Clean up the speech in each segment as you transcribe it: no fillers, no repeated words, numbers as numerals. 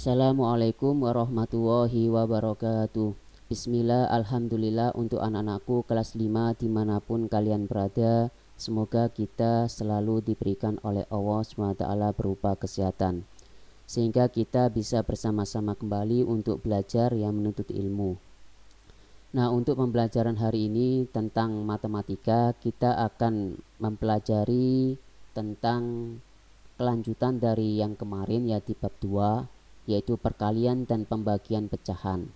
Assalamualaikum warahmatullahi wabarakatuh. Bismillah, alhamdulillah untuk anak-anakku kelas 5 dimanapun kalian berada. Semoga kita selalu diberikan oleh Allah SWT berupa kesehatan, sehingga kita bisa bersama-sama kembali untuk belajar yang menuntut ilmu. Nah, untuk pembelajaran hari ini tentang matematika, kita akan mempelajari tentang kelanjutan dari yang kemarin, ya, di bab 2, yaitu perkalian dan pembagian pecahan.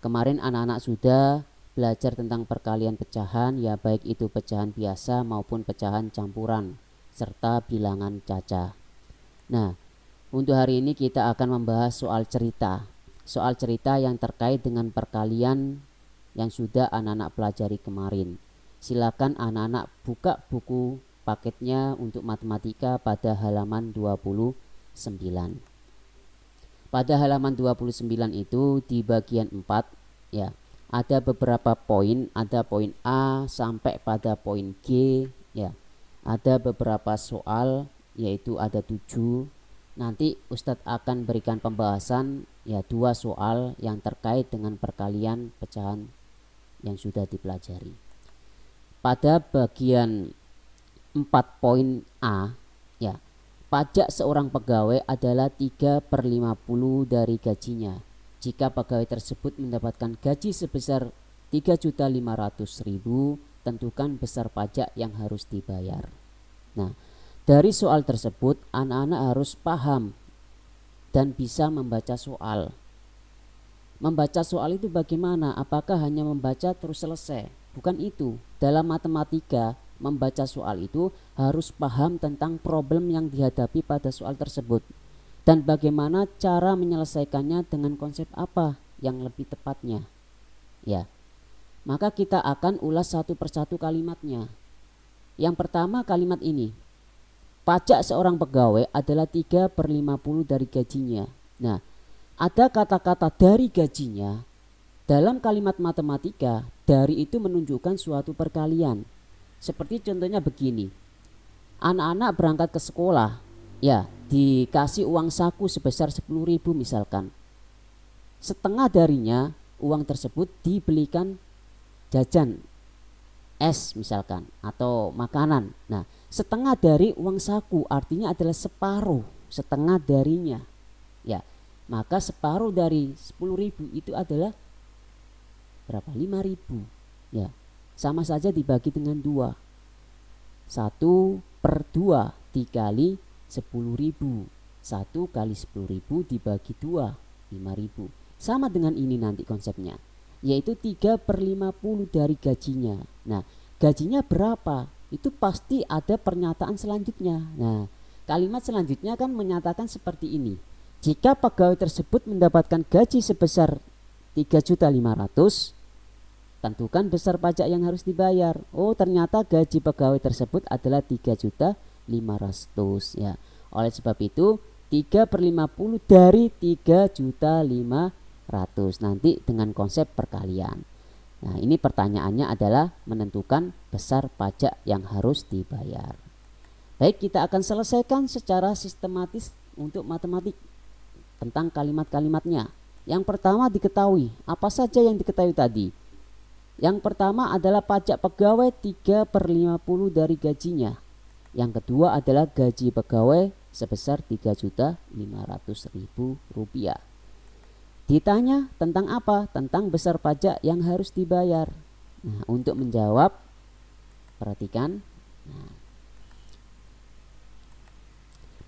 Kemarin anak-anak sudah belajar tentang perkalian pecahan, ya, baik itu pecahan biasa maupun pecahan campuran serta bilangan caca. Nah, untuk hari ini kita akan membahas soal cerita yang terkait dengan perkalian yang sudah anak-anak pelajari kemarin. Silakan anak-anak buka buku paketnya untuk matematika pada halaman 29. Pada halaman 29 itu di bagian 4, ya, ada beberapa poin, ada poin A sampai pada poin G, ya. Ada beberapa soal, yaitu ada 7. Nanti Ustadz akan berikan pembahasan, ya, 2 soal yang terkait dengan perkalian pecahan yang sudah dipelajari. Pada bagian 4 poin A, ya, pajak seorang pegawai adalah 3/50 dari gajinya. Jika pegawai tersebut mendapatkan gaji sebesar 3.500.000, tentukan besar pajak yang harus dibayar. Nah, dari soal tersebut anak-anak harus paham dan bisa membaca soal. Membaca soal itu bagaimana? Apakah hanya membaca terus selesai? Bukan itu. Dalam matematika, membaca soal itu harus paham tentang problem yang dihadapi pada soal tersebut dan bagaimana cara menyelesaikannya dengan konsep apa yang lebih tepatnya, ya. Maka kita akan ulas satu persatu kalimatnya. Yang pertama, kalimat ini, pajak seorang pegawai adalah 3/50 dari gajinya. Nah, ada kata-kata dari gajinya. Dalam kalimat matematika, dari itu menunjukkan suatu perkalian. Seperti contohnya begini, anak-anak berangkat ke sekolah, ya, dikasih uang saku sebesar 10.000 misalkan. Setengah darinya uang tersebut dibelikan jajan, es misalkan, atau makanan. Nah, setengah dari uang saku artinya adalah separuh, setengah darinya, ya. Maka separuh dari 10.000 itu adalah berapa? 5.000, ya. Sama saja dibagi dengan 2. 1/2 dikali 10.000. 1 kali 10.000 dibagi 2, 5.000. Sama dengan ini nanti konsepnya, yaitu 3/50 dari gajinya. Nah, gajinya berapa? Itu pasti ada pernyataan selanjutnya. Nah, kalimat selanjutnya kan menyatakan seperti ini. Jika pegawai tersebut mendapatkan gaji sebesar 3.500.000, tentukan besar pajak yang harus dibayar. Oh, ternyata gaji pegawai tersebut adalah 3.500.000, ya. Oleh sebab itu 3/50 dari 3.500.000 nanti dengan konsep perkalian. Nah, ini pertanyaannya adalah menentukan besar pajak yang harus dibayar. Baik, kita akan selesaikan secara sistematis untuk matematik tentang kalimat-kalimatnya. Yang pertama diketahui, apa saja yang diketahui tadi? Yang pertama adalah pajak pegawai 3/50 dari gajinya. Yang kedua adalah gaji pegawai sebesar 3.500.000 rupiah. Ditanya tentang apa? Tentang besar pajak yang harus dibayar. Nah, untuk menjawab, perhatikan. Nah,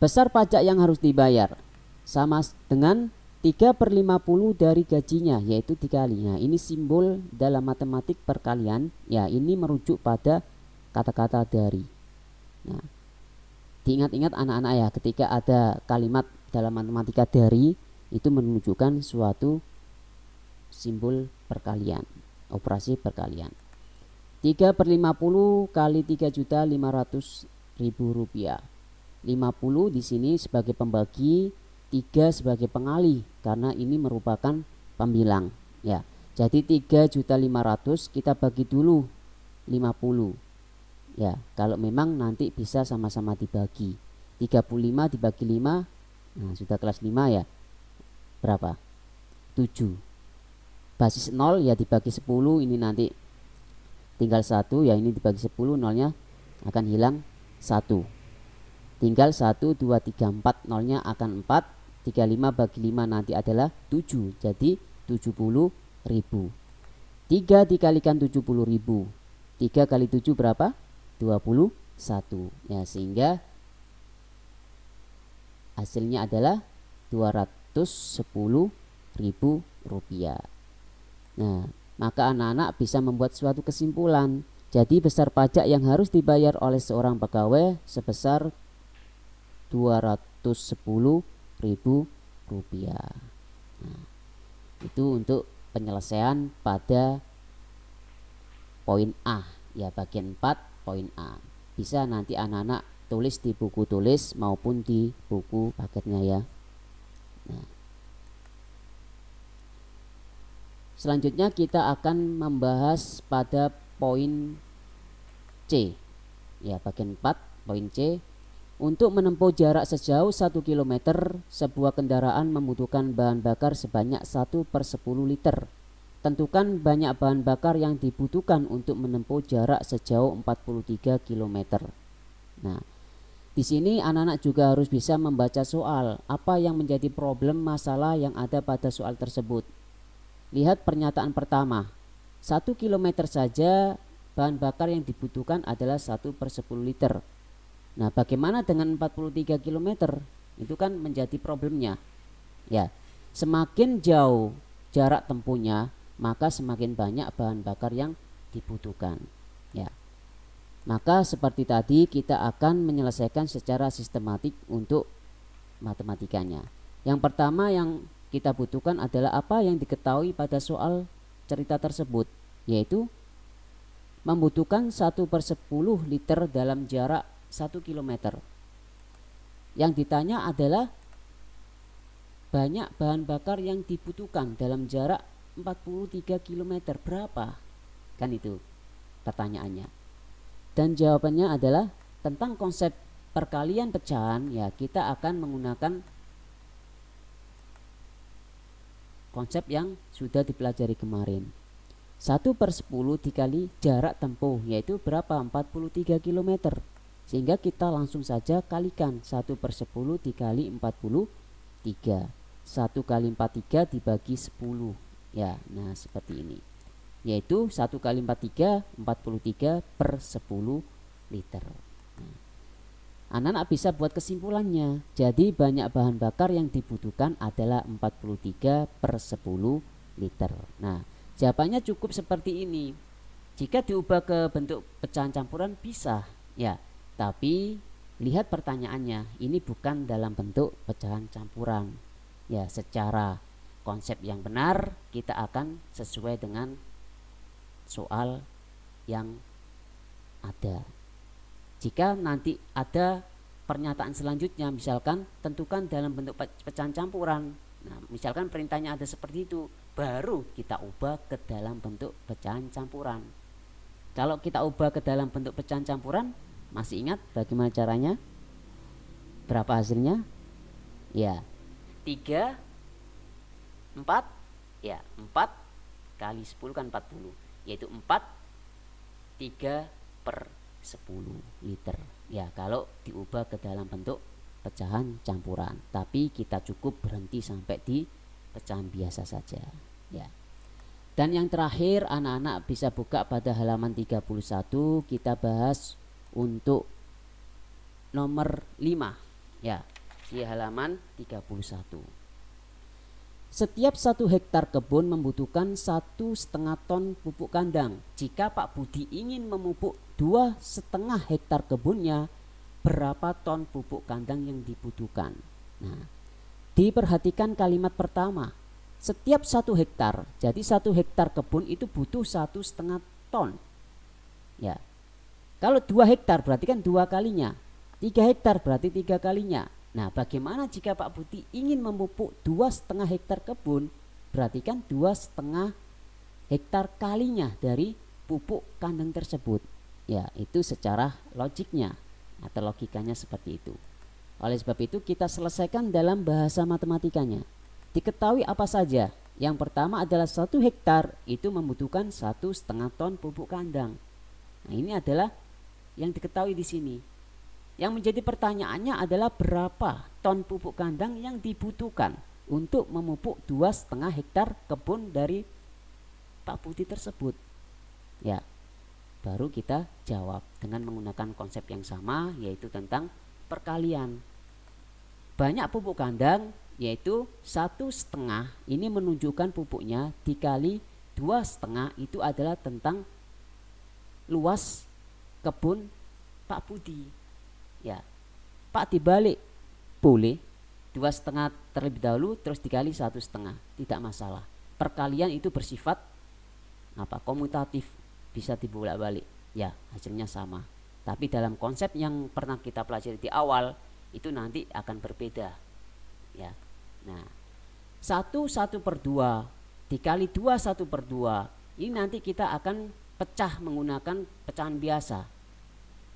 besar pajak yang harus dibayar sama dengan 3/50 dari gajinya, yaitu dikali. Nah, ini simbol dalam matematik perkalian, ya, ini merujuk pada kata-kata dari. Nah, diingat-ingat anak-anak, ya, ketika ada kalimat dalam matematika dari, itu menunjukkan suatu simbol perkalian, operasi perkalian. 3/50 kali 3.500.000 rupiah. 50 di sini sebagai pembagi, 3 sebagai pengalih karena ini merupakan pembilang, ya. Jadi 3.500.000 kita bagi dulu 50, ya. Kalau memang nanti bisa sama-sama dibagi 35 dibagi 5, nah sudah kelas 5, ya. berapa? 7. Basis 0 ya dibagi 10, ini nanti tinggal 1, ya ini dibagi 10, nolnya akan hilang 1. Tinggal 1, 2, 3, 4, nolnya akan 4. 35 bagi 5 nanti adalah 7, jadi 70.000. 3 dikalikan 70.000, 3 kali 7 berapa? 21. Ya, sehingga hasilnya adalah 210.000 rupiah. Nah, maka anak-anak bisa membuat suatu kesimpulan. Jadi besar pajak yang harus dibayar oleh seorang pegawai sebesar 210.000 rupiah. Nah, itu untuk penyelesaian pada poin A, ya, bagian 4 poin A. Bisa nanti anak-anak tulis di buku tulis maupun di buku paketnya ya. Nah, selanjutnya kita akan membahas pada poin C, ya, bagian 4 poin C. Untuk menempuh jarak sejauh 1 km, sebuah kendaraan membutuhkan bahan bakar sebanyak 1/10 liter. Tentukan banyak bahan bakar yang dibutuhkan untuk menempuh jarak sejauh 43 km. Nah, di sini anak-anak juga harus bisa membaca soal, apa yang menjadi problem masalah yang ada pada soal tersebut. Lihat pernyataan pertama, 1 km saja bahan bakar yang dibutuhkan adalah 1/10 liter. Nah, bagaimana dengan 43 km? Itu kan menjadi problemnya. Ya, semakin jauh jarak tempuhnya, maka semakin banyak bahan bakar yang dibutuhkan. Ya. Maka seperti tadi kita akan menyelesaikan secara sistematik untuk matematikanya. Yang pertama yang kita butuhkan adalah apa yang diketahui pada soal cerita tersebut, yaitu membutuhkan 1/10 liter dalam jarak 1 km. Yang ditanya adalah banyak bahan bakar yang dibutuhkan dalam jarak 43 km berapa? Kan itu pertanyaannya. Dan jawabannya adalah tentang konsep perkalian pecahan, ya, kita akan menggunakan konsep yang sudah dipelajari kemarin. 1/10 dikali jarak tempuh, yaitu berapa? 43 km. Sehingga kita langsung saja kalikan 1/10 dikali 43. 1 kali 43 dibagi 10. Ya, nah seperti ini. Yaitu 1 kali 43, 43/10 liter. Nah, anak-anak bisa buat kesimpulannya. Jadi banyak bahan bakar yang dibutuhkan adalah 43/10 liter. Nah, jawabannya cukup seperti ini. Jika diubah ke bentuk pecahan campuran bisa, ya. Tapi lihat pertanyaannya, ini bukan dalam bentuk pecahan campuran. Ya, secara konsep yang benar kita akan sesuai dengan soal yang ada. Jika nanti ada pernyataan selanjutnya, misalkan tentukan dalam bentuk pecahan campuran. Nah, misalkan perintahnya ada seperti itu, baru kita ubah ke dalam bentuk pecahan campuran. Kalau kita ubah ke dalam bentuk pecahan campuran, masih ingat bagaimana caranya? Berapa hasilnya? Ya, 3, 4, ya, 4 kali 10 kan 40, yaitu 4, 3/10 liter. Ya, kalau diubah ke dalam bentuk pecahan campuran. Tapi kita cukup berhenti sampai di pecahan biasa saja. Ya. Dan yang terakhir, anak-anak bisa buka pada halaman 31, kita bahas untuk nomor 5, ya, di halaman 31. Setiap 1 hektar kebun membutuhkan 1,5 ton pupuk kandang. Jika Pak Budi ingin memupuk 2,5 hektar kebunnya, berapa ton pupuk kandang yang dibutuhkan? Nah, diperhatikan kalimat pertama. Setiap 1 hektar, jadi 1 hektar kebun itu butuh 1,5 ton. Ya, kalau 2 hektar berarti kan 2 kalinya, 3 hektar berarti 3 kalinya. Nah, bagaimana jika Pak Budi ingin memupuk 2,5 hektar kebun? Berarti kan 2,5 hektar kalinya dari pupuk kandang tersebut. Ya, itu secara logiknya atau logikanya seperti itu. Oleh sebab itu kita selesaikan dalam bahasa matematikanya. Diketahui apa saja? Yang pertama adalah 1 hektar itu membutuhkan 1,5 ton pupuk kandang. Nah, ini adalah yang diketahui di sini. Yang menjadi pertanyaannya adalah berapa ton pupuk kandang yang dibutuhkan untuk memupuk 2,5 hektar kebun dari Pak Budi tersebut. Ya, baru kita jawab dengan menggunakan konsep yang sama, yaitu tentang perkalian. Banyak pupuk kandang, yaitu 1,5 ini menunjukkan pupuknya dikali 2,5 itu adalah tentang luas kebun Pak Budi. Ya, Pak dibalik boleh 2,5 terlebih dahulu terus dikali 1,5, tidak masalah. Perkalian itu bersifat komutatif, bisa dibolak-balik, ya hasilnya sama. Tapi dalam konsep yang pernah kita pelajari di awal itu nanti akan berbeda, ya. Nah, 1/1/2 dikali 2/1/2 ini nanti kita akan pecah menggunakan pecahan biasa,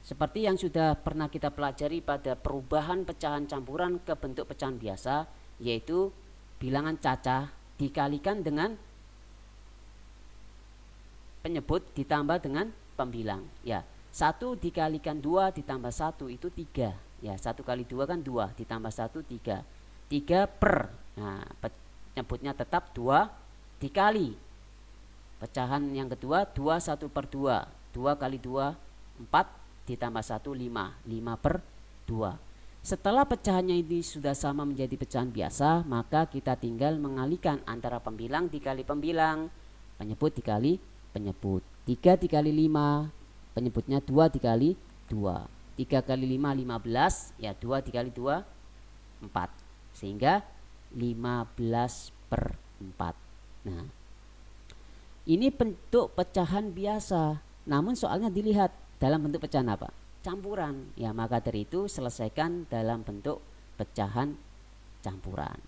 seperti yang sudah pernah kita pelajari pada perubahan pecahan campuran ke bentuk pecahan biasa, yaitu bilangan cacah dikalikan dengan penyebut ditambah dengan pembilang. Ya, 1 dikalikan 2 ditambah 1 itu 3. Ya, 1 kali 2 kan 2 ditambah 1 3. 3 per. Nah, penyebutnya tetap 2 dikali pecahan yang kedua 2/1/2. 2 kali 2 4 ditambah 1 5. 5/2. Setelah pecahannya ini sudah sama menjadi pecahan biasa, maka kita tinggal mengalihkan antara pembilang dikali pembilang, penyebut dikali penyebut. 3 dikali 5, penyebutnya 2 dikali 2. 3 kali 5 15, ya 2 dikali 2 4, sehingga 15/4. Nah, ini bentuk pecahan biasa, namun soalnya dilihat dalam bentuk pecahan apa? Campuran. Ya, maka dari itu selesaikan dalam bentuk pecahan campuran.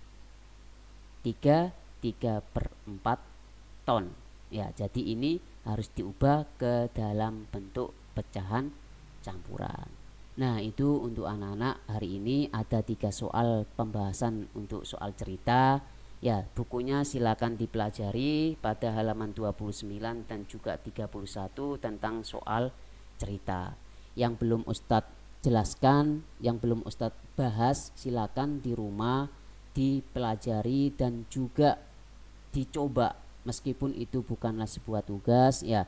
3/4 ton. Ya, jadi ini harus diubah ke dalam bentuk pecahan campuran. Nah, itu untuk anak-anak hari ini ada 3 soal pembahasan untuk soal cerita. Ya, bukunya silakan dipelajari pada halaman 29 dan juga 31 tentang soal cerita. Yang belum Ustadz jelaskan, yang belum Ustadz bahas, silakan di rumah dipelajari dan juga dicoba. Meskipun itu bukanlah sebuah tugas, ya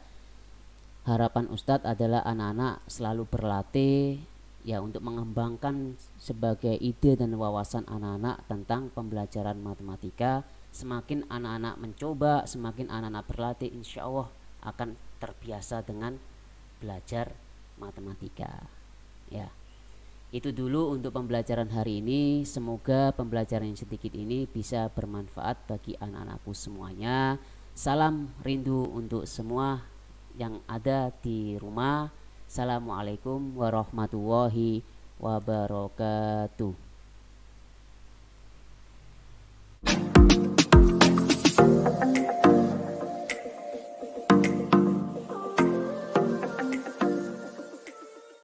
harapan Ustadz adalah anak-anak selalu berlatih, ya, untuk mengembangkan sebagai ide dan wawasan anak-anak tentang pembelajaran matematika. Semakin anak-anak mencoba, semakin anak-anak berlatih, insya Allah akan terbiasa dengan belajar matematika. Ya, itu dulu untuk pembelajaran hari ini. Semoga pembelajaran yang sedikit ini bisa bermanfaat bagi anak-anakku semuanya. Salam rindu untuk semua yang ada di rumah. Assalamualaikum warahmatullahi wabarakatuh.